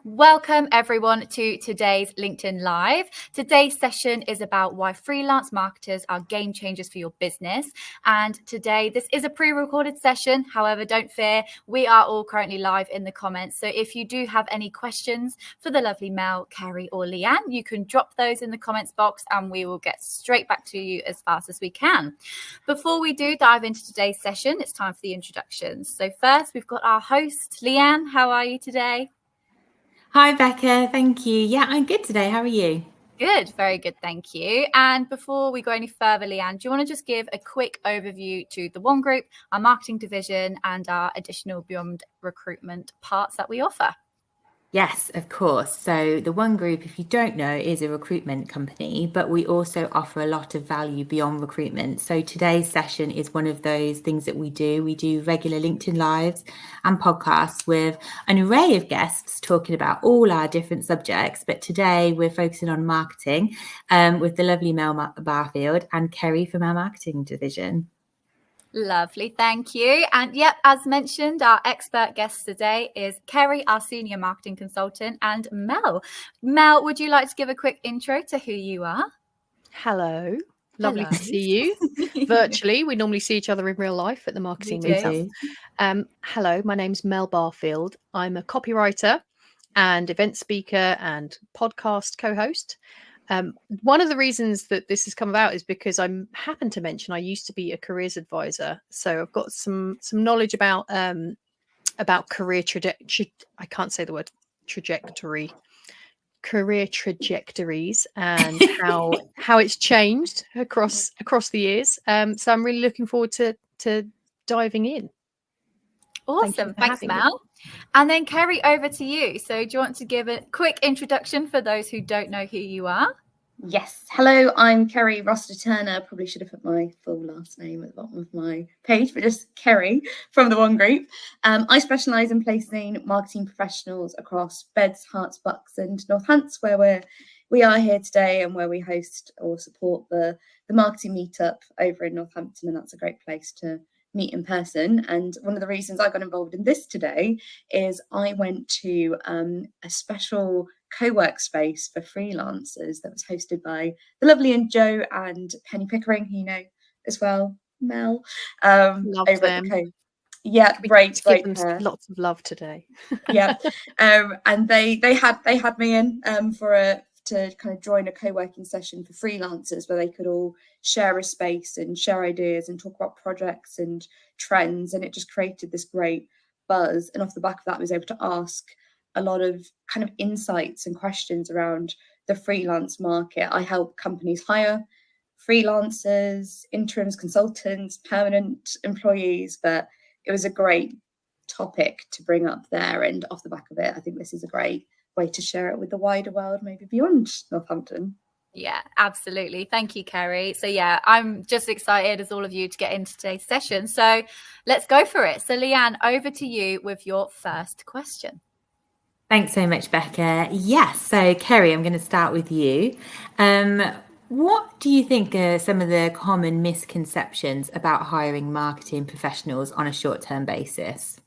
Welcome everyone to today's LinkedIn Live. Today's session is about why freelance marketers are game changers for your business. And today, this is a pre-recorded session. However, don't fear, we are all currently live in the comments. So if you do have any questions for the lovely Mel, Keri or Leanne, you can drop those in the comments box and we will get straight back to you as fast as we can. Before we do dive into today's session, it's time for the introductions. So first, we've got our host, Leanne. How are you today? Hi, Becca. Thank you. Yeah, I'm good today. How are you? Good. Very good. Thank you. And before we go any further, Leanne, do you want to just give a quick overview to the One Group, our marketing division, and our additional beyond recruitment parts that we offer? Yes, of course. So the One Group, if you don't know, is a recruitment company, but we also offer a lot of value beyond recruitment. So today's session is one of those things that we do. We do regular LinkedIn Lives and podcasts with an array of guests talking about all our different subjects. But today we're focusing on marketing with the lovely Mel Barfield and Keri from our marketing division. Lovely, thank you. And yep, as mentioned, our expert guest today is Keri, our senior marketing consultant, and Mel. Mel, would you like to give a quick intro to who you are? Hello. Lovely to see you virtually. We normally see each other in real life at the marketing meetup. Hello, my name's Mel Barfield. I'm a copywriter and event speaker and podcast co-host. One of the reasons that this has come about is because I happen to mention I used to be a careers advisor, so I've got some knowledge about career trajectory. I can't say the word trajectory. Career trajectories and how it's changed across the years. So I'm really looking forward to diving in. Awesome. Thanks, Mel. And then Keri, over to you. So do you want to give a quick introduction for those who don't know who you are? Yes. Hello, I'm Keri Roster-Turner. Probably should have put my full last name at the bottom of my page, but just Keri from the One Group. I specialise in placing marketing professionals across Beds, Herts, Bucks and Northants, where we are here today and where we host or support the marketing meetup over in Northampton, and that's a great place to meet in person. And one of the reasons I got involved in this today is I went to a special co-work space for freelancers that was hosted by the lovely Joe and Penny Pickering, who you know as well, Mel. Love over them. At the yeah, great them lots of love today. Yeah, and they had me in to kind of join a co-working session for freelancers where they could all share a space and share ideas and talk about projects and trends, and it just created this great buzz. And off the back of that, I was able to ask a lot of kind of insights and questions around the freelance market. I help companies hire freelancers, interims, consultants, permanent employees, but it was a great topic to bring up there. And off the back of it, I think this is a great way to share it with the wider world, maybe beyond Northampton. Yeah, absolutely. Thank you, Keri. So yeah, I'm just excited as all of you to get into today's session. So let's go for it. So Leanne, over to you with your first question. Thanks so much, Becca. Yes, so Keri, I'm going to start with you. What do you think are some of the common misconceptions about hiring marketing professionals on a short-term basis?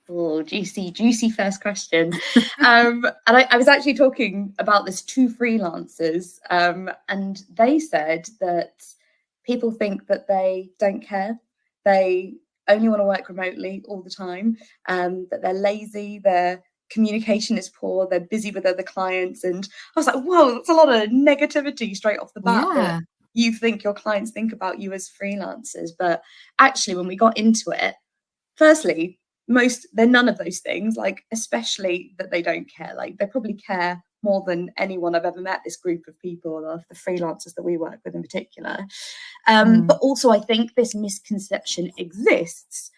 Oh, juicy first question. And I was actually talking about this to freelancers, and they said that people think that they don't care. They only want to work remotely all the time, that they're lazy, their communication is poor, they're busy with other clients. And I was like, whoa, that's a lot of negativity straight off the bat. Yeah. That you think your clients think about you as freelancers. But actually, when we got into it, firstly, they're none of those things, like especially that they don't care. Like they probably care more than anyone I've ever met, this group of people, of the freelancers that we work with in particular. But also I think this misconception exists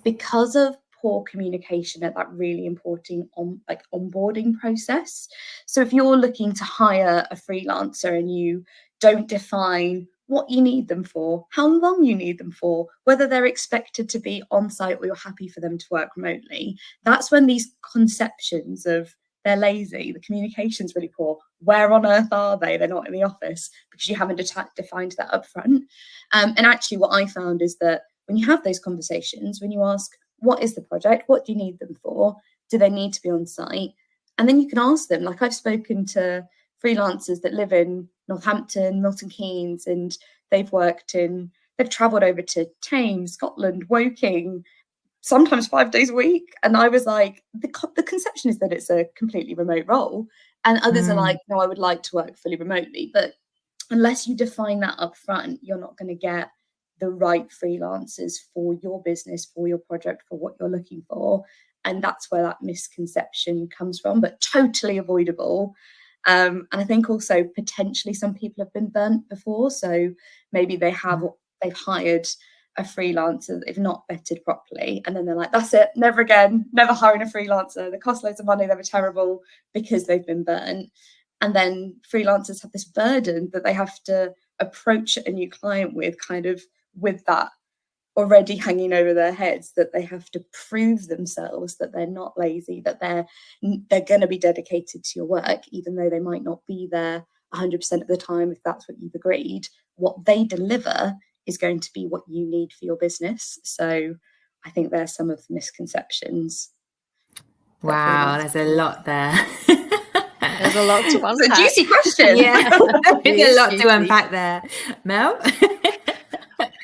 because of poor communication at that really important onboarding process. So if you're looking to hire a freelancer and you don't define what you need them for, how long you need them for, whether they're expected to be on site or you're happy for them to work remotely, that's when these conceptions of they're lazy, the communication's really poor, where on earth are they? They're not in the office, because you haven't defined that up front. And actually what I found is that when you have those conversations, when you ask, what is the project? What do you need them for? Do they need to be on site? And then you can ask them, like I've spoken to freelancers that live in Northampton, Milton Keynes, and they've travelled over to Thames, Scotland, Woking, sometimes 5 days a week. And I was like, the conception is that it's a completely remote role. And others are like, no, I would like to work fully remotely. But unless you define that up front, you're not going to get the right freelancers for your business, for your project, for what you're looking for. And that's where that misconception comes from, but totally avoidable. And I think also potentially some people have been burnt before. So maybe they've hired a freelancer that they've not vetted properly. And then they're like, that's it, never again, never hiring a freelancer. They cost loads of money, they were terrible because they've been burnt. And then freelancers have this burden that they have to approach a new client with, kind of with that already hanging over their heads, that they have to prove themselves that they're not lazy, that they're going to be dedicated to your work, even though they might not be there 100% of the time if that's what you've agreed. What they deliver is going to be what you need for your business. So I think there's some of the misconceptions. Wow, there's a lot there. There's a lot to unpack. It's a juicy question. Yeah, there's a lot to unpack there. Mel?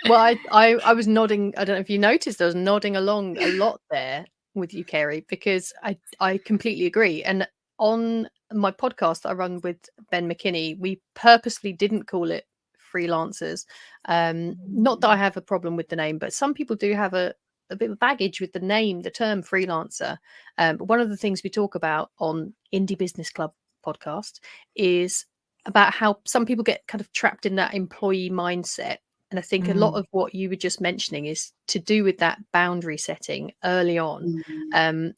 Well, I was nodding. I don't know if you noticed, I was nodding along a lot there with you, Keri, because I completely agree. And on my podcast that I run with Ben McKinney, we purposely didn't call it Freelancers. Not that I have a problem with the name, but some people do have a bit of baggage with the name, the term freelancer. But one of the things we talk about on Indie Business Club podcast is about how some people get kind of trapped in that employee mindset. And I think a lot of what you were just mentioning is to do with that boundary setting early on,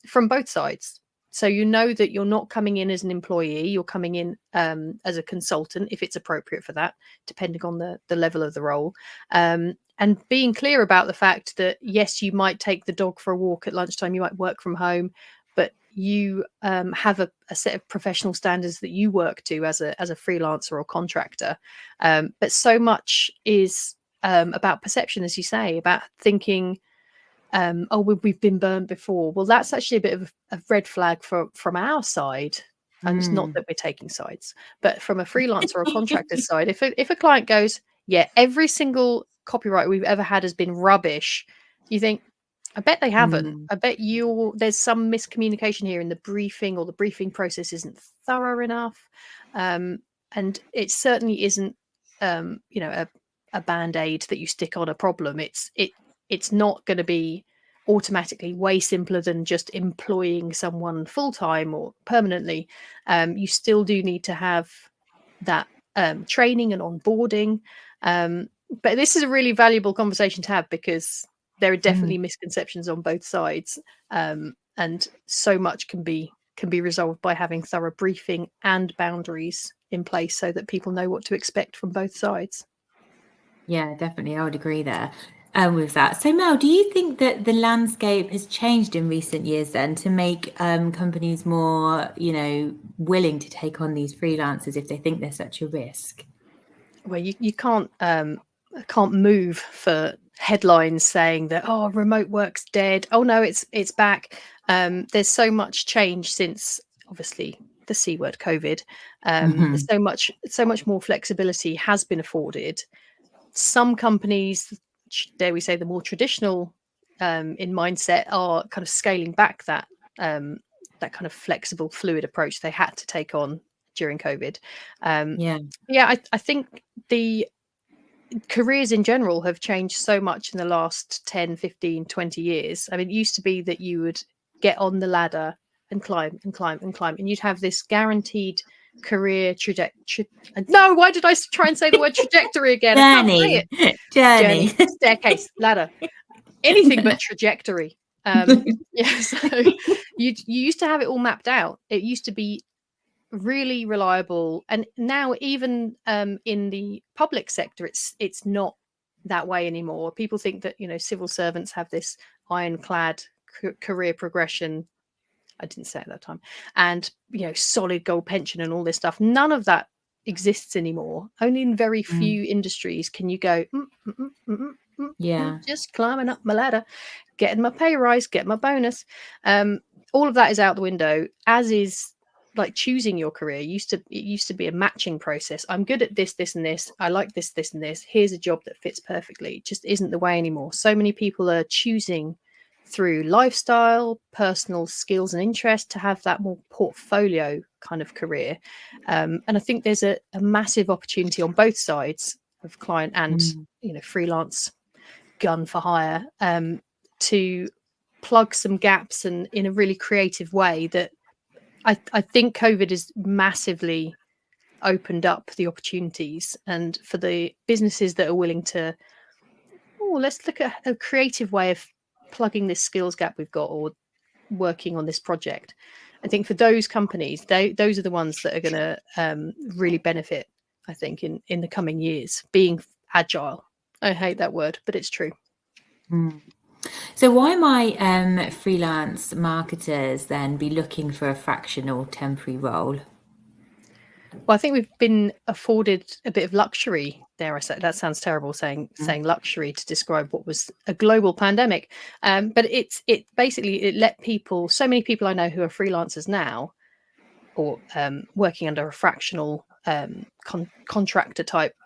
from both sides. So you know that you're not coming in as an employee, you're coming in as a consultant, if it's appropriate for that, depending on the level of the role. And being clear about the fact that, yes, you might take the dog for a walk at lunchtime, you might work from home, but you have a set of professional standards that you work to as a freelancer or contractor. But so much is about perception, as you say, about thinking, oh, we've been burned before. Well, that's actually a bit of a red flag from our side. And it's not that we're taking sides, but from a freelancer or contractor's side, if a client goes, yeah, every single copyright we've ever had has been rubbish, you think, I bet they haven't. I bet there's some miscommunication here in the briefing, or the briefing process isn't thorough enough. And it certainly isn't, a band-aid that you stick on a problem. It's not going to be automatically way simpler than just employing someone full-time or permanently. You still do need to have that training and onboarding. But this is a really valuable conversation to have, because there are definitely misconceptions on both sides, and so much can be resolved by having thorough briefing and boundaries in place so that people know what to expect from both sides. Yeah, definitely. I would agree there with that. So Mel, do you think that the landscape has changed in recent years then to make companies more, willing to take on these freelancers if they think they're such a risk? Well, you can't move for headlines saying that, oh, remote work's dead. Oh no, it's back. There's so much change since, obviously, the C word, COVID. So much more flexibility has been afforded. Some companies, dare we say, the more traditional in mindset, are kind of scaling back that kind of flexible, fluid approach they had to take on during COVID. I think the careers in general have changed so much in the last 10, 15, 20 years. I mean, it used to be that you would get on the ladder and climb and climb and climb, and you'd have this guaranteed career trajectory. No, why did I try and say the word trajectory again? Journey, staircase, ladder, anything but trajectory. So you used to have it all mapped out. It used to be really reliable, and now even in the public sector, it's not that way anymore. People think that civil servants have this ironclad career progression. I didn't say it that time. And solid gold pension and all this stuff. None of that exists anymore. Only in very few industries can you go, just climbing up my ladder, getting my pay rise, getting my bonus. All of that is out the window, as is like choosing your career it used to be a matching process. I'm good at this, this and this. I like this, this and this. Here's a job that fits perfectly. It just isn't the way anymore. So many people are choosing through lifestyle, personal skills and interest to have that more portfolio kind of career. And I think there's a massive opportunity on both sides of client and, freelance gun for hire, to plug some gaps and in a really creative way that I think COVID has massively opened up the opportunities, and for the businesses that are willing to, let's look at a creative way of plugging this skills gap we've got or working on this project. I think for those companies, those are the ones that are going to really benefit, I think, in the coming years, being agile. I hate that word, but it's true. So why might freelance marketers then be looking for a fractional temporary role? Well, I think we've been afforded a bit of luxury there. I say that sounds terrible saying luxury to describe what was a global pandemic, but it basically let people. So many people I know who are freelancers now, or working under a fractional contractor type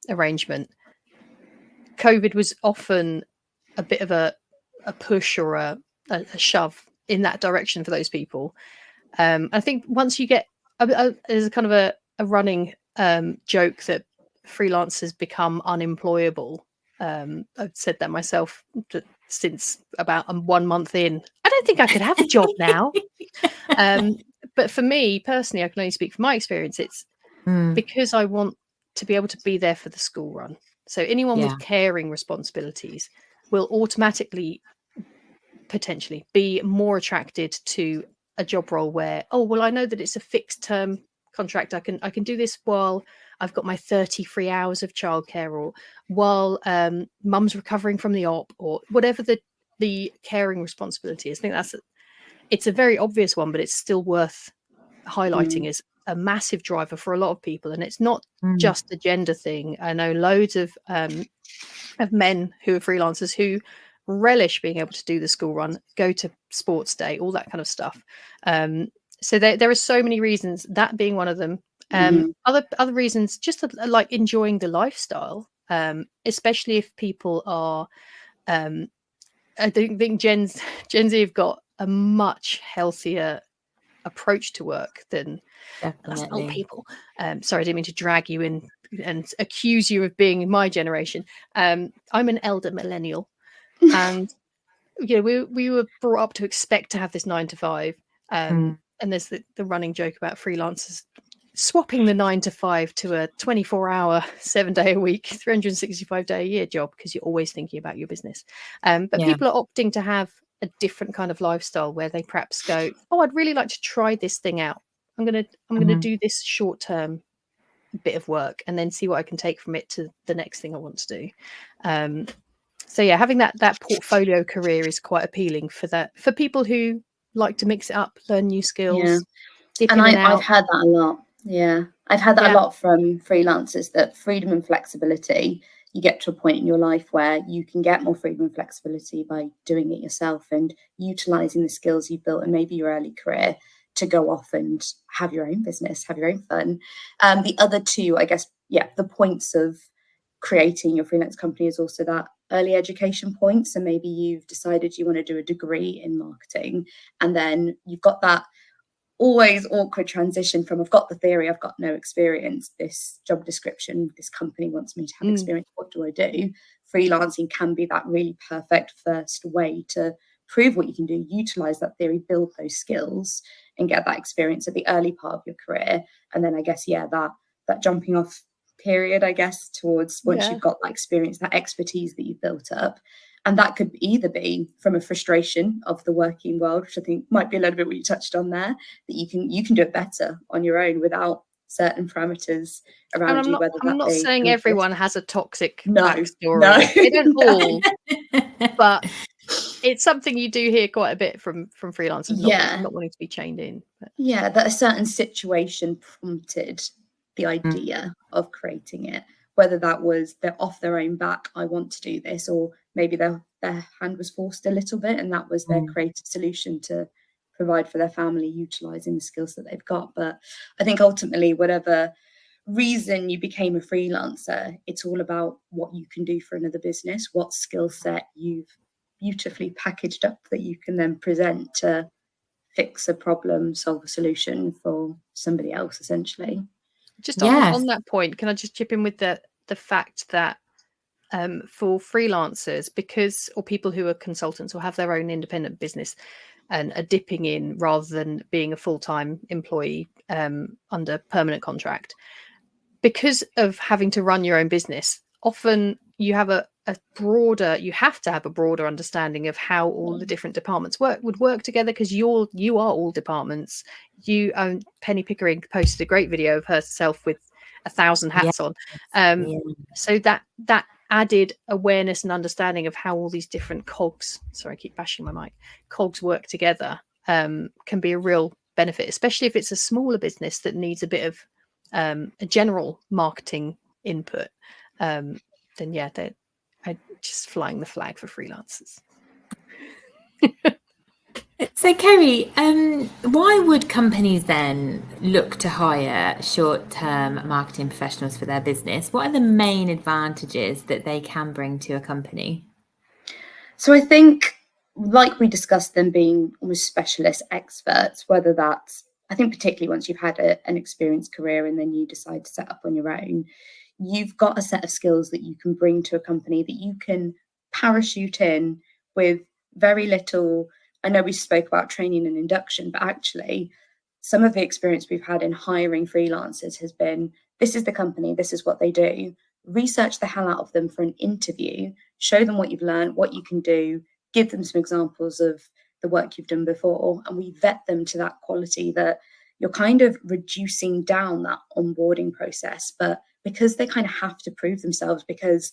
arrangement. COVID was often a bit of a push or a shove in that direction for those people. I think once you get there's a kind of a running joke that freelancers become unemployable. I've said that myself since about 1 month in. I don't think I could have a job now. But for me personally, I can only speak from my experience. It's because I want to be able to be there for the school run. So anyone with caring responsibilities will automatically potentially be more attracted to a job role where, I know that it's a fixed term contract. I can do this while I've got my 30 free hours of childcare, or while mum's recovering from the op, or whatever the caring responsibility is. I think it's a very obvious one, but it's still worth highlighting as a massive driver for a lot of people. And it's not just a gender thing. I know loads of men who are freelancers who relish being able to do the school run, go to sports day, all that kind of stuff. So there are so many reasons, that being one of them. Other reasons, just like enjoying the lifestyle, especially if people are, I think Gen Z have got a much healthier approach to work than us old people. Sorry, I didn't mean to drag you in and accuse you of being my generation. I'm an elder millennial, and we were brought up to expect to have this 9 to 5. And there's the running joke about freelancers swapping the 9 to 5 to a 24-hour, 7-day a week, 365-day a year job, because you're always thinking about your business. But people are opting to have a different kind of lifestyle where they perhaps go, I'd really like to try this thing out. I'm gonna do this short-term bit of work and then see what I can take from it to the next thing I want to do. So having that portfolio career is quite appealing for people who like to mix it up, learn new skills. And I've had that a lot. I've had that a lot from freelancers, that freedom and flexibility. You get to a point in your life where you can get more freedom and flexibility by doing it yourself and utilizing the skills you've built in maybe your early career to go off and have your own business, have your own fun. The other two, I guess, the points of creating your freelance company is also that early education point. So maybe you've decided you want to do a degree in marketing, and then you've got that always awkward transition from, I've got the theory, I've got no experience, this job description, this company wants me to have experience, what do I do? Freelancing can be that really perfect first way to prove what you can do, utilize that theory, build those skills and get that experience at the early part of your career. And then I guess, that jumping off period, I guess, towards once you've got that experience, that expertise that you've built up. And that could either be from a frustration of the working world, which I think might be a little bit what you touched on there, that you can do it better on your own without certain parameters around you. I'm not saying everyone has a toxic backstory. No. They don't all, but it's something you do hear quite a bit from freelancers, not wanting to be chained in. But. That a certain situation prompted the idea of creating it. Whether that was they're off their own back, I want to do this, or maybe their hand was forced a little bit and that was their creative solution to provide for their family, utilizing the skills that they've got. But I think ultimately, whatever reason you became a freelancer, it's all about what you can do for another business, what skill set you've beautifully packaged up that you can then present to fix a problem, solve a solution for somebody else, essentially. Just on that point, can I just chip in with the fact that for freelancers, or people who are consultants or have their own independent business and are dipping in rather than being a full-time employee under permanent contract, because of having to run your own business, often you have you have to have a broader understanding of how all the different departments would work together, because you are all departments. Penny Pickering posted a great video of herself with 1,000 hats on. So that added awareness and understanding of how all these different cogs, sorry, I keep bashing my mic, cogs work together, can be a real benefit, especially if it's a smaller business that needs a bit of a general marketing input. Then they're just flying the flag for freelancers. So Keri, why would companies then look to hire short-term marketing professionals for their business? What are the main advantages that they can bring to a company? So I think, like we discussed, them being almost specialist experts, whether that's, I think particularly once you've had an experienced career and then you decide to set up on your own, you've got a set of skills that you can bring to a company that you can parachute in with very little. I know we spoke about training and induction, but actually some of the experience we've had in hiring freelancers has been, this is the company, this is what they do. Research the hell out of them for an interview, show them what you've learned, what you can do, give them some examples of the work you've done before, and we vet them to that quality that you're kind of reducing down that onboarding process. But because they kind of have to prove themselves, because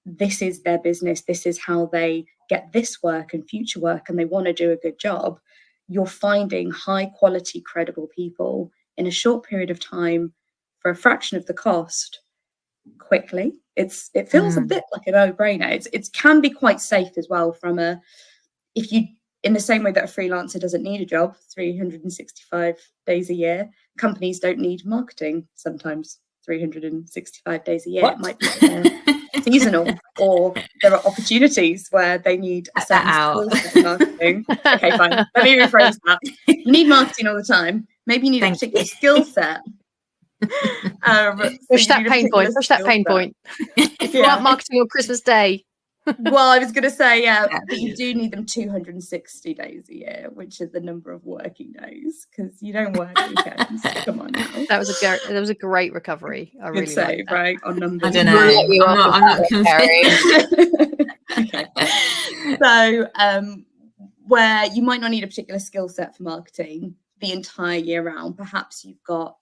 this is their business, this is how they get this work and future work, and they want to do a good job, you're finding high quality, credible people in a short period of time for a fraction of the cost quickly. It feels a bit like a no-brainer. It can be quite safe as well in the same way that a freelancer doesn't need a job 365 days a year, companies don't need marketing sometimes 365 days a year. What? It might be seasonal, or there are opportunities where they need a certain skill set in marketing. Okay, fine. Let me rephrase that. You need marketing all the time. Maybe you need a particular skill set. Push that pain point. Push that pain point. If you want marketing on Christmas Day. Well, I was going to say, but you do need them 260 days a year, which is the number of working days, because you don't work weekends. Come on now. That was a great recovery. I really save, right? On numbers. I don't know. I'm not convinced. Okay. So, where you might not need a particular skill set for marketing the entire year round, perhaps you've got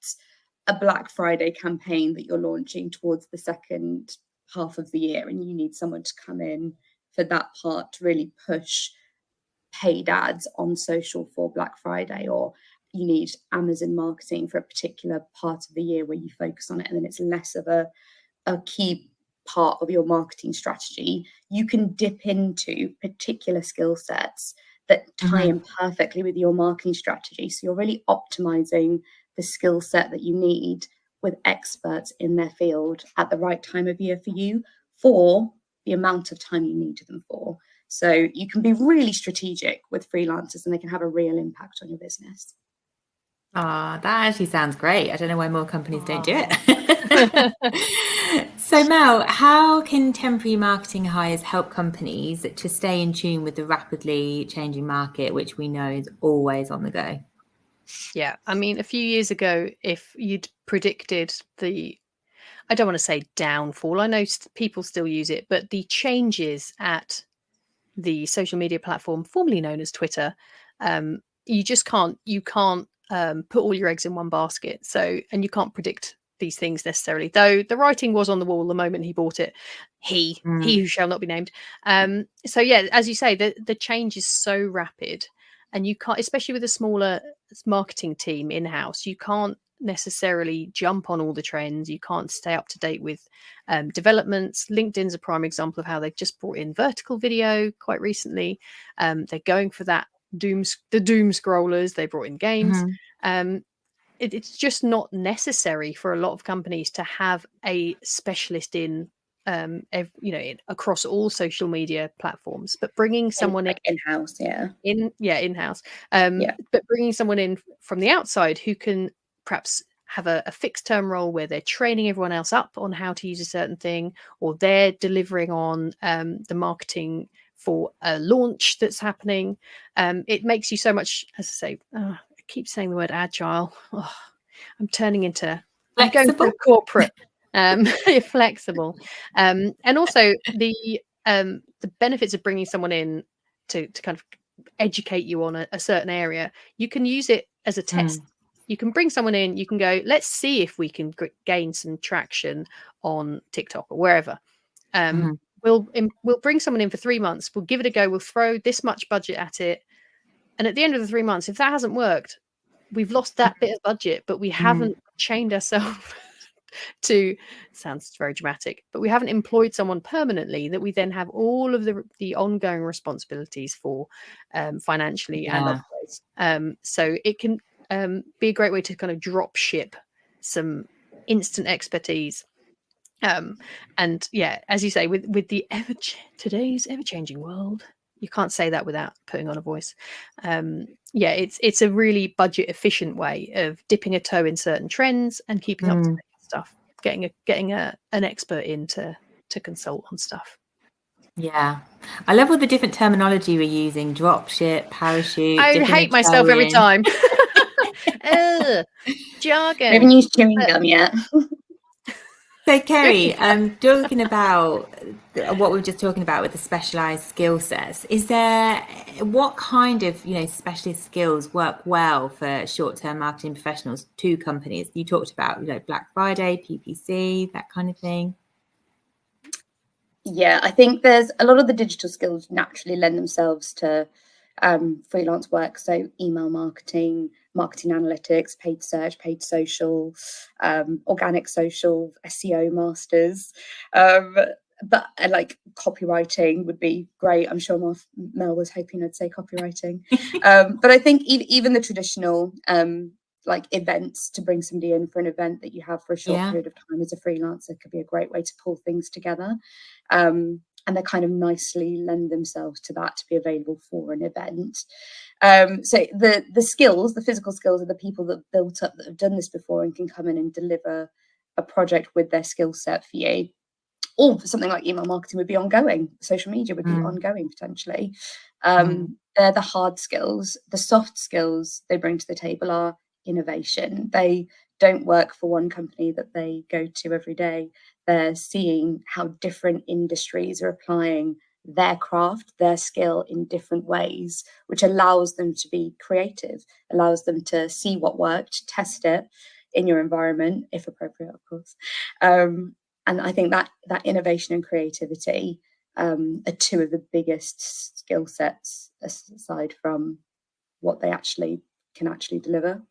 a Black Friday campaign that you're launching towards the second half of the year, and you need someone to come in for that part to really push paid ads on social for Black Friday, or you need Amazon marketing for a particular part of the year where you focus on it, and then it's less of a key part of your marketing strategy. You can dip into particular skill sets that tie in perfectly with your marketing strategy, so you're really optimizing the skill set that you need with experts in their field at the right time of year for you, for the amount of time you need them for. So you can be really strategic with freelancers, and they can have a real impact on your business. That actually sounds great. I don't know why more companies don't do it. So Mel, how can temporary marketing hires help companies to stay in tune with the rapidly changing market, which we know is always on the go? Yeah, I mean, a few years ago, if you'd predicted I don't want to say downfall, I know people still use it, but the changes at the social media platform formerly known as Twitter, you can't put all your eggs in one basket. So, and you can't predict these things necessarily, though the writing was on the wall the moment he bought it. He who shall not be named. So yeah, as you say, the change is so rapid, and you can't, especially with a smaller marketing team in-house, you can't necessarily jump on all the trends. You can't stay up to date with developments. LinkedIn's a prime example of how they've just brought in vertical video quite recently. They're going for that doom scrollers. They brought in games. Mm-hmm. It's just not necessary for a lot of companies to have a specialist in across all social media platforms, but bringing someone in-house, in-house, but bringing someone in from the outside who can perhaps have a fixed term role where they're training everyone else up on how to use a certain thing, or they're delivering on the marketing for a launch that's happening. It makes you so much, as I say, I keep saying the word agile. I'm turning into Flexible. I'm going for corporate. Flexible, and also the benefits of bringing someone in to kind of educate you on a certain area. You can use it as a test. You can bring someone in, you can go, let's see if we can gain some traction on TikTok or wherever. We'll bring someone in for 3 months, we'll give it a go, we'll throw this much budget at it, and at the end of the 3 months, if that hasn't worked, we've lost that bit of budget, but we haven't chained ourselves to, sounds very dramatic, but we haven't employed someone permanently that we then have all of the ongoing responsibilities for, financially and otherwise. So it can be a great way to kind of drop ship some instant expertise. And yeah, as you say, with the today's ever-changing world, you can't say that without putting on a voice. It's a really budget efficient way of dipping a toe in certain trends and keeping up to date with stuff, getting an expert in to consult on stuff. Yeah, I love all the different terminology we're using: dropship, parachute. I hate myself every time. Jargon. We haven't used chewing gum yet. So Keri, talking about what we were just talking about with the specialized skill sets, is there, what kind of, specialist skills work well for short-term marketing professionals to companies? You talked about, Black Friday, PPC, that kind of thing. Yeah, I think there's a lot of the digital skills naturally lend themselves to freelance work. So email marketing, marketing analytics, paid search, paid social, organic social, SEO masters. But like copywriting would be great. I'm sure Mel was hoping I'd say copywriting. But I think even the traditional like events, to bring somebody in for an event that you have for a short period of time as a freelancer could be a great way to pull things together. And they kind of nicely lend themselves to that, to be available for an event. So the skills, the physical skills, are the people that built up, that have done this before and can come in and deliver a project with their skill set for you. Or for something like email marketing would be ongoing. Social media would be ongoing potentially. They're the hard skills. The soft skills they bring to the table are innovation. They don't work for one company that they go to every day. They're seeing how different industries are applying their craft, their skill in different ways, which allows them to be creative, allows them to see what worked, test it in your environment, if appropriate, of course. And I think that innovation and creativity are two of the biggest skill sets, aside from what they can actually deliver.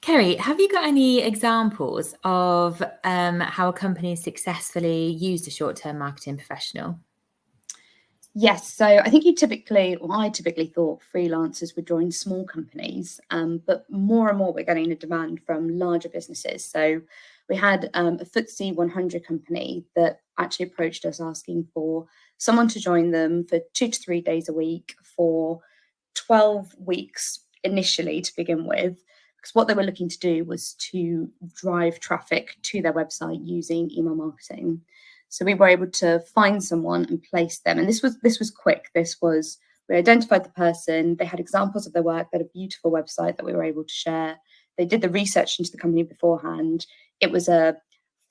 Keri, have you got any examples of how a company has successfully used a short-term marketing professional? Yes, so I think I typically thought freelancers would join small companies, but more and more we're getting a demand from larger businesses. So we had a FTSE 100 company that actually approached us asking for someone to join them for 2 to 3 days a week for 12 weeks initially to begin with. Because what they were looking to do was to drive traffic to their website using email marketing. So we were able to find someone and place them. And this was quick. We identified the person. They had examples of their work. They had a beautiful website that we were able to share. They did the research into the company beforehand. It was a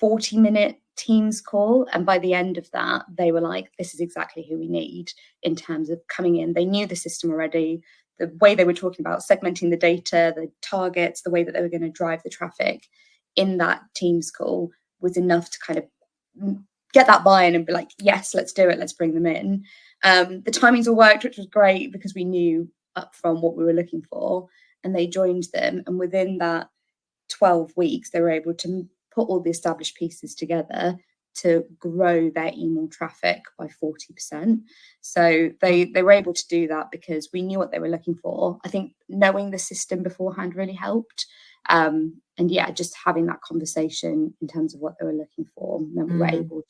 40-minute Teams call. And by the end of that, they were like, this is exactly who we need in terms of coming in. They knew the system already. The way they were talking about segmenting the data, the targets, the way that they were going to drive the traffic in that Teams call was enough to kind of get that buy-in and be like, yes, let's do it. Let's bring them in. The timings all worked, which was great because we knew upfront what we were looking for, and they joined them. And within that 12 weeks, they were able to put all the established pieces together, to grow their email traffic by 40%. So they were able to do that because we knew what they were looking for. I think knowing the system beforehand really helped. And yeah, just having that conversation in terms of what they were looking for, and then we were able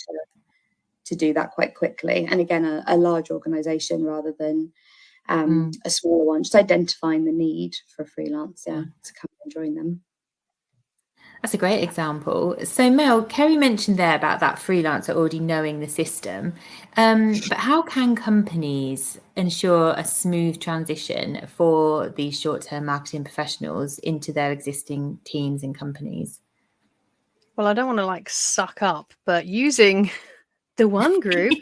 to do that quite quickly. And again, a large organization rather than a smaller one, just identifying the need for a freelancer to come and join them. That's a great example. So Mel, Keri mentioned there about that freelancer already knowing the system, but how can companies ensure a smooth transition for these short-term marketing professionals into their existing teams and companies? Well, I don't want to like suck up, but using the one group,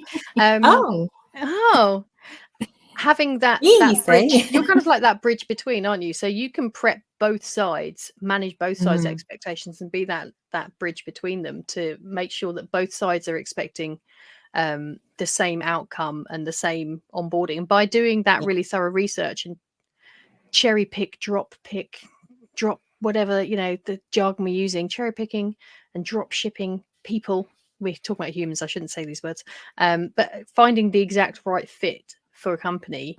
having that bridge, you're kind of like that bridge between, aren't you? So you can prep both sides, manage both sides' expectations, and be that bridge between them to make sure that both sides are expecting the same outcome and the same onboarding. And by doing that really thorough research and cherry pick, drop whatever, you know, the jargon we're using, cherry picking and drop shipping people. We're talking about humans, I shouldn't say these words, but finding the exact right fit for a company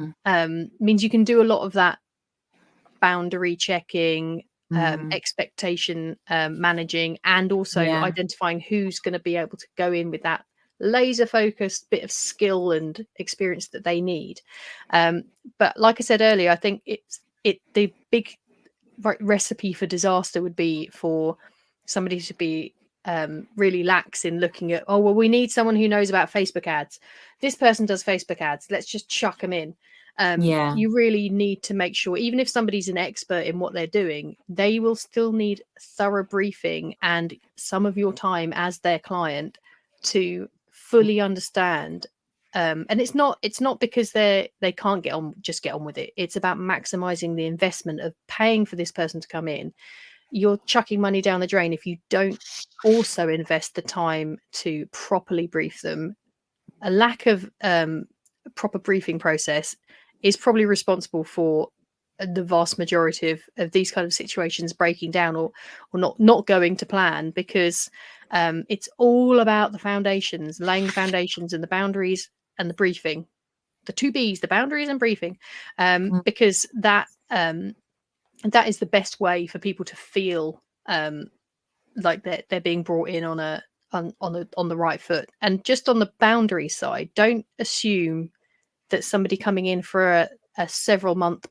means you can do a lot of that boundary checking, expectation managing, and also identifying who's going to be able to go in with that laser focused bit of skill and experience that they need. But like I said earlier, I think the big recipe for disaster would be for somebody to be really lax in looking at, oh, well, we need someone who knows about Facebook ads. This person does Facebook ads. Let's just chuck them in. You really need to make sure, even if somebody's an expert in what they're doing, they will still need thorough briefing and some of your time as their client to fully understand. And it's not because they can't get on with it. It's about maximizing the investment of paying for this person to come in. You're chucking money down the drain if you don't also invest the time to properly brief them. A lack of proper briefing process is probably responsible for the vast majority of these kind of situations breaking down or not going to plan, because it's all about the foundations, laying the foundations and the boundaries and the briefing, the 2 B's, the boundaries and briefing, because that is the best way for people to feel like they're being brought in on the right foot. And just on the boundary side, don't assume that somebody coming in for a several month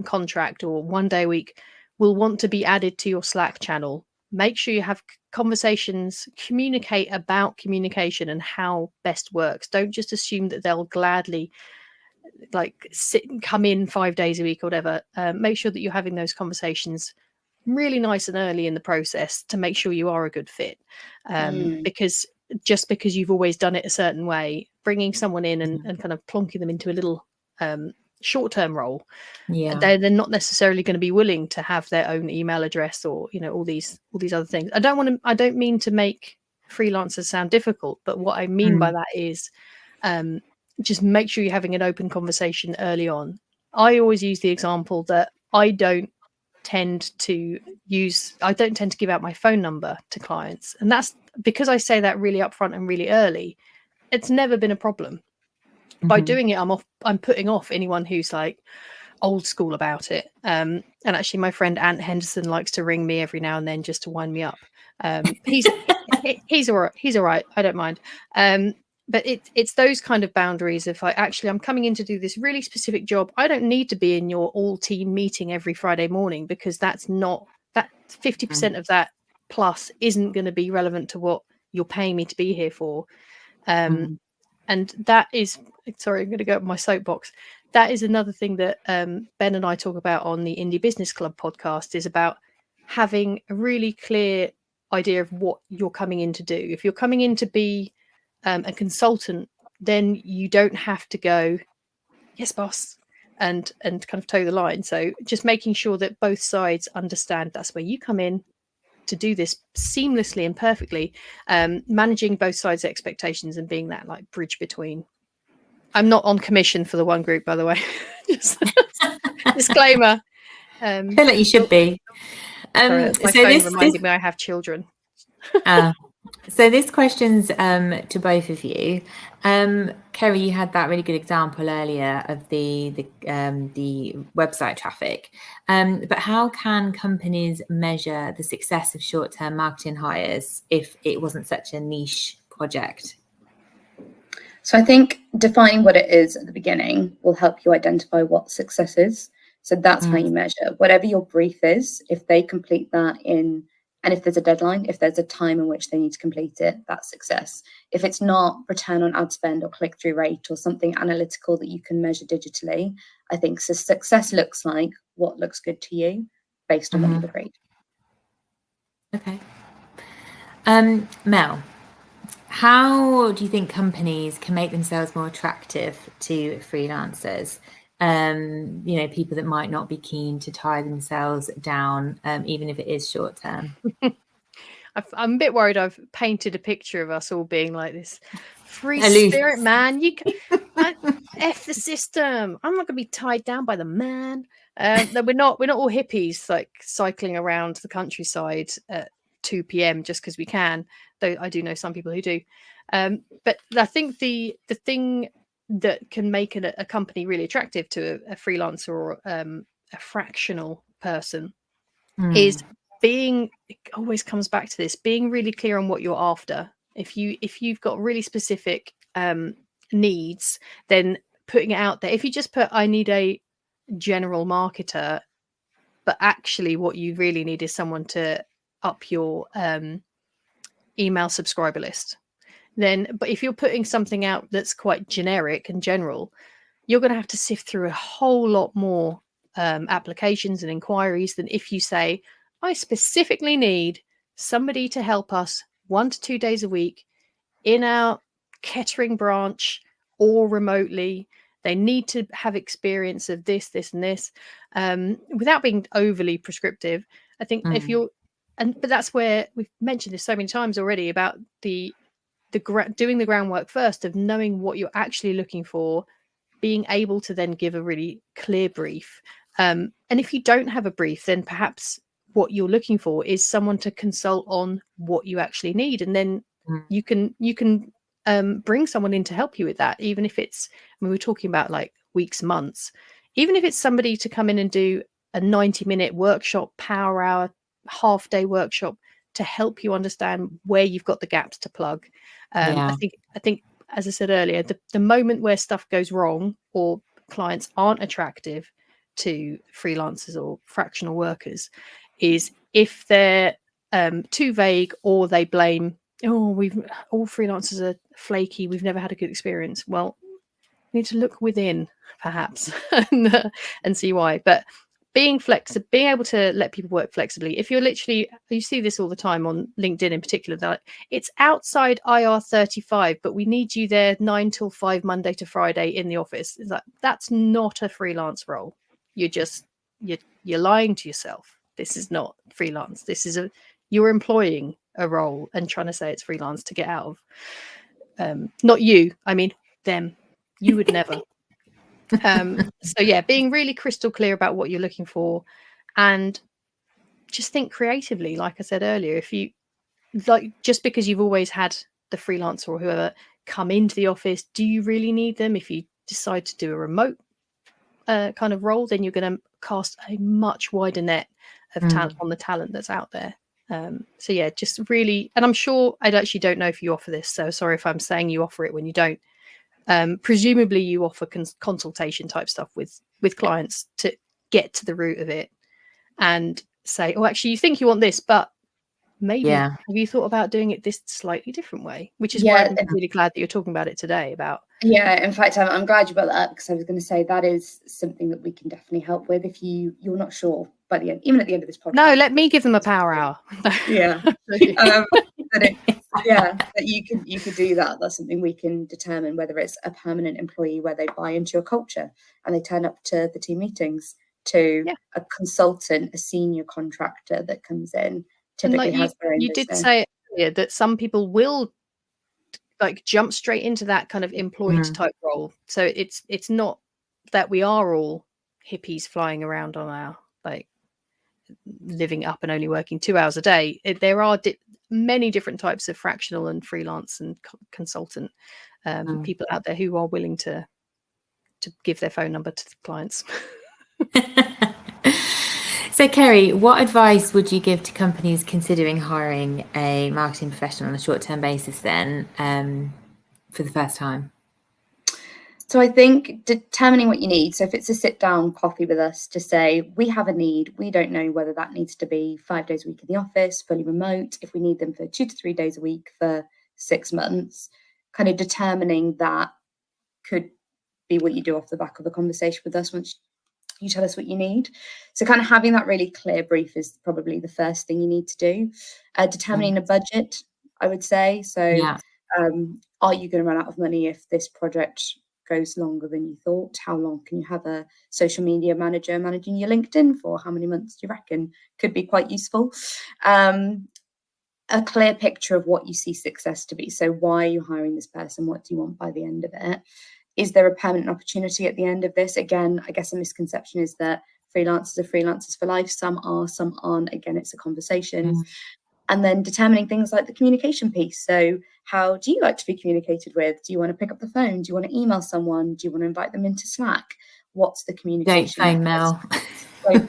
contract or 1 day a week will want to be added to your Slack channel. Make sure you have conversations, communicate about communication and how best works. Don't just assume that they'll gladly like sit and come in 5 days a week or whatever. Make sure that you're having those conversations really nice and early in the process to make sure you are a good fit. Because just because you've always done it a certain way, bringing someone in and kind of plonking them into a little short-term role, they're not necessarily going to be willing to have their own email address or, you know, all these other things. I don't mean to make freelancers sound difficult, but what I mean by that is just make sure you're having an open conversation early on. I always use the example that I don't tend to give out my phone number to clients, and that's because I say that really upfront and really early. It's never been a problem. By doing it, I'm putting off anyone who's like old school about it. And actually, my friend Ant Henderson likes to ring me every now and then just to wind me up. He's all right. He's all right. I don't mind. But it's those kind of boundaries. If I'm coming in to do this really specific job, I don't need to be in your all team meeting every Friday morning, because that's not that 50% of that plus isn't going to be relevant to what you're paying me to be here for. And that is, sorry, I'm going to go up my soapbox. That is another thing that Ben and I talk about on the Indie Business Club podcast, is about having a really clear idea of what you're coming in to do. If you're coming in to be a consultant, then you don't have to go, yes, boss, and kind of toe the line. So just making sure that both sides understand that's where you come in to do this seamlessly and perfectly, managing both sides' expectations and being that like bridge between. I'm not on commission for the one group, by the way. Just disclaimer. I feel like you should be. Sorry, that's my phone reminding me I have children. So this question's to both of you. Keri, you had that really good example earlier of the website traffic. But how can companies measure the success of short-term marketing hires if it wasn't such a niche project? So I think defining what it is at the beginning will help you identify what success is. So that's how you measure. Whatever your brief is, if they complete that in, and if there's a deadline, if there's a time in which they need to complete it, that's success. If it's not return on ad spend or click-through rate or something analytical that you can measure digitally, I think so success looks like what looks good to you based on what you've agreed. Okay. Mel, how do you think companies can make themselves more attractive to freelancers? People that might not be keen to tie themselves down, even if it is short term. I'm a bit worried I've painted a picture of us all being like this free Aloof. spirit, man. You can F the system. I'm not going to be tied down by the man. No, we're not all hippies like cycling around the countryside at 2 p.m. just because we can. Though I do know some people who do. But I think the thing that can make a company really attractive to a freelancer or a fractional person is being, it always comes back to this, being really clear on what you're after. If you've got really specific needs, then putting it out there. If you just put, I need a general marketer, but actually what you really need is someone to up your email subscriber list, then, but if you're putting something out that's quite generic and general, you're going to have to sift through a whole lot more applications and inquiries than if you say, I specifically need somebody to help us 1 to 2 days a week in our Kettering branch or remotely. They need to have experience of this, this, and this, without being overly prescriptive. I think if you're, but that's where we've mentioned this so many times already about doing the groundwork first of knowing what you're actually looking for, being able to then give a really clear brief. And if you don't have a brief, then perhaps what you're looking for is someone to consult on what you actually need, and then you can bring someone in to help you with that, even if it's, I mean, we're talking about like weeks, months, even if it's somebody to come in and do a 90-minute workshop, power hour, half-day workshop to help you understand where you've got the gaps to plug. I think as I said earlier, the moment where stuff goes wrong or clients aren't attractive to freelancers or fractional workers is if they're too vague, or they blame, all freelancers are flaky, we've never had a good experience. Well, we need to look within perhaps and see why. But being flexible, being able to let people work flexibly. If you're literally, you see this all the time on LinkedIn in particular, that it's outside IR35, but we need you there 9 till 5 Monday to Friday in the office. It's like, that's not a freelance role. You're lying to yourself. This is not freelance. This is you're employing a role and trying to say it's freelance to get out of. Not you. I mean them. You would never. So yeah, being really crystal clear about what you're looking for, and just think creatively. Like I said earlier, if you like, just because you've always had the freelancer or whoever come into the office, do you really need them? If you decide to do a remote kind of role, then you're going to cast a much wider net of talent on the talent that's out there. So yeah, just really, and I'm sure, I actually don't know if you offer this, so sorry if I'm saying you offer it when you don't. Presumably you offer consultation type stuff with clients to get to the root of it and say, oh, actually you think you want this, but maybe have you thought about doing it this slightly different way? Which is why I'm really glad that you're talking about it today. About in fact, I'm glad you brought that up, because I was going to say that is something that we can definitely help with if you're not sure by the end, even at the end of this podcast. No, let me give them a power hour. That you could do that. That's something we can determine, whether it's a permanent employee where they buy into your culture and they turn up to the team meetings, to a consultant, a senior contractor that comes in, typically has their own business. You did say earlier that some people will like jump straight into that kind of employed type role. So it's not that we are all hippies flying around on our like living up and only working 2 hours a day. There are many different types of fractional and freelance and consultant people out there who are willing to give their phone number to the clients. So, Keri, what advice would you give to companies considering hiring a marketing professional on a short-term basis then for the first time? So I think determining what you need. So if it's a sit down coffee with us to say, we have a need, we don't know whether that needs to be 5 days a week in the office, fully remote, if we need them for 2 to 3 days a week for 6 months, kind of determining that could be what you do off the back of a conversation with us once you tell us what you need. So kind of having that really clear brief is probably the first thing you need to do. Determining a budget, I would say. So are you going to run out of money if this project goes longer than you thought? How long can you have a social media manager managing your LinkedIn for? How many months do you reckon? Could be quite useful. A clear picture of what you see success to be. So why are you hiring this person? What do you want by the end of it? Is there a permanent opportunity at the end of this? Again, I guess a misconception is that freelancers are freelancers for life. Some are, some aren't. Again, it's a conversation. And then determining things like the communication piece. So how do you like to be communicated with? Do you want to pick up the phone? Do you want to email someone? Do you want to invite them into Slack? What's the communication? Don't phone Mel.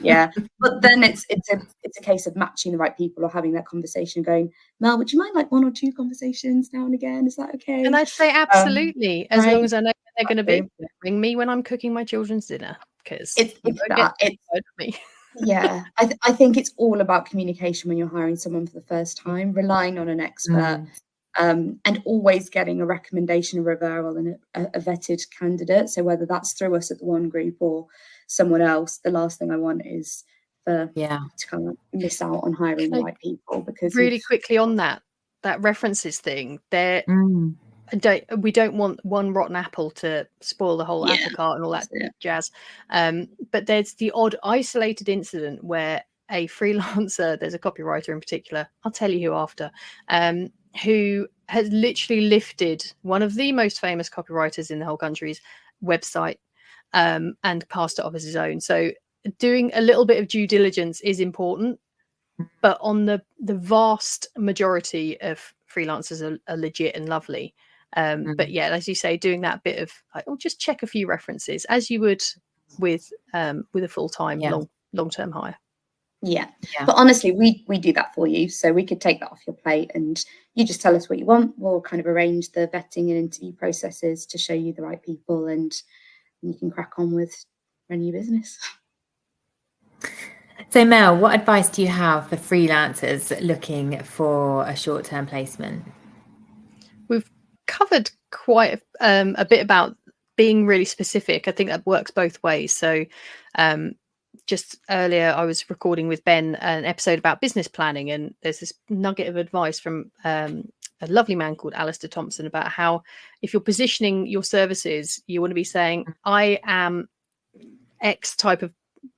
Yeah, but then it's a case of matching the right people or having that conversation, going, Mel, would you mind like 1 or 2 conversations now and again? Is that okay? And I'd say absolutely, as long as I know they're going to be. Ring me when I'm cooking my children's dinner, because it's me. Yeah, I think it's all about communication when you're hiring someone for the first time, relying on an expert, and always getting a recommendation, a referral, and a vetted candidate. So whether that's through us at the one group or someone else, the last thing I want is to kind of miss out on hiring the right people. Because really quickly on that references thing, we don't want one rotten apple to spoil the whole apple cart and all that jazz. But there's the odd isolated incident where a freelancer, there's a copywriter in particular, I'll tell you who after, who has literally lifted one of the most famous copywriters in the whole country's website and passed it off as his own. So doing a little bit of due diligence is important, but on the vast majority of freelancers are legit and lovely. But yeah, as you say, doing that bit of just check a few references as you would with a full-time long-term hire. Yeah, but honestly, we do that for you, so we could take that off your plate and you just tell us what you want. We'll kind of arrange the vetting and interview processes to show you the right people, and you can crack on with running your business. So Mel, what advice do you have for freelancers looking for a short-term placement? We've covered quite a bit about being really specific. I think that works both ways. So just earlier I was recording with Ben an episode about business planning, and there's this nugget of advice from a lovely man called Alistair Thompson about how if you're positioning your services, you want to be saying, I am X type of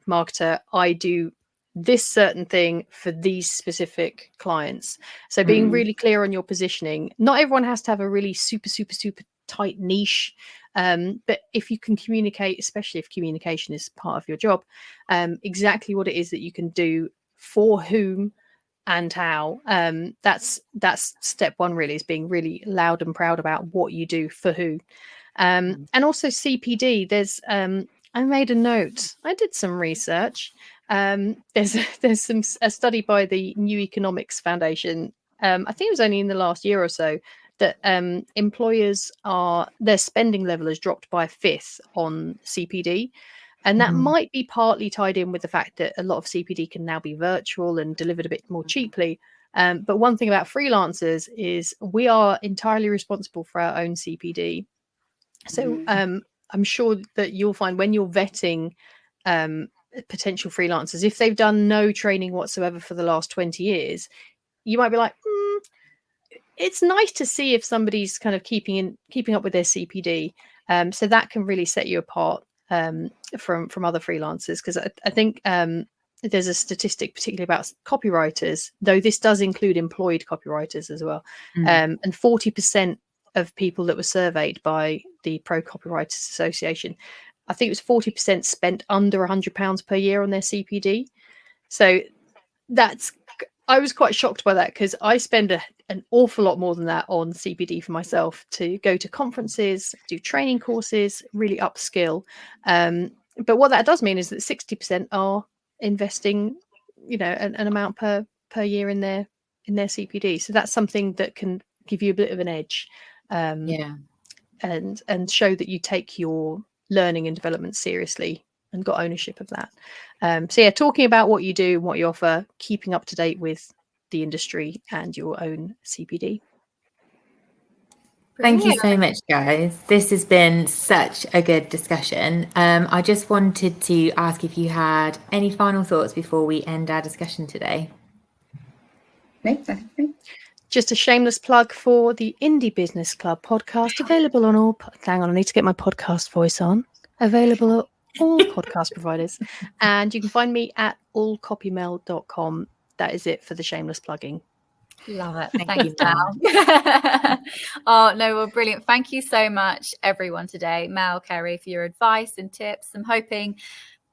marketer, I do this certain thing for these specific clients. So being really clear on your positioning. Not everyone has to have a really super tight niche, but if you can communicate, especially if communication is part of your job, exactly what it is that you can do for whom and how, that's step one, really, is being really loud and proud about what you do for who. And also CPD, there's I made a note. I did some research. There's a study by the New Economics Foundation. I think it was only in the last year or so that employers their spending level has dropped by a fifth on CPD. And that might be partly tied in with the fact that a lot of CPD can now be virtual and delivered a bit more cheaply. But one thing about freelancers is we are entirely responsible for our own CPD. So I'm sure that you'll find when you're vetting potential freelancers, if they've done no training whatsoever for the last 20 years, you might be like, it's nice to see if somebody's kind of keeping up with their CPD. So that can really set you apart from other freelancers, because I think there's a statistic particularly about copywriters, though this does include employed copywriters as well, and 40% of people that were surveyed by the Pro Copywriters Association, I think it was 40% spent under £100 per year on their CPD. So that's I was quite shocked by that because I spend an awful lot more than that on CPD for myself, to go to conferences, do training courses, really upskill. But what that does mean is that 60% are investing, an amount per year in their CPD. So that's something that can give you a bit of an edge, and show that you take your learning and development seriously and got ownership of that. So yeah, talking about what you do and what you offer, keeping up to date with the industry and your own CPD. Thank you so much, guys. This has been such a good discussion. I just wanted to ask if you had any final thoughts before we end our discussion today. No. Just a shameless plug for the Indie Business Club podcast, available on all... Hang on, I need to get my podcast voice on. Available at all podcast providers. And you can find me at allcopymel.com. That is it for the shameless plugging. Love it. Thank you, Mel. Oh, no, well, brilliant. Thank you so much, everyone, today. Mel, Keri, for your advice and tips. I'm hoping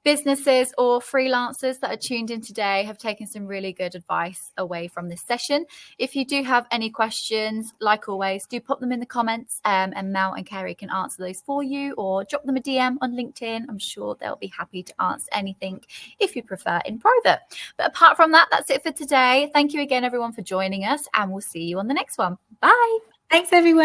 businesses or freelancers that are tuned in today have taken some really good advice away from this session. If you do have any questions, like always, do pop them in the comments, and Mel and Keri can answer those for you, or drop them a DM on LinkedIn. I'm sure they'll be happy to answer anything if you prefer in private. But apart from that, that's it for today. Thank you again, everyone, for joining us, and we'll see you on the next one. Bye. Thanks, everyone.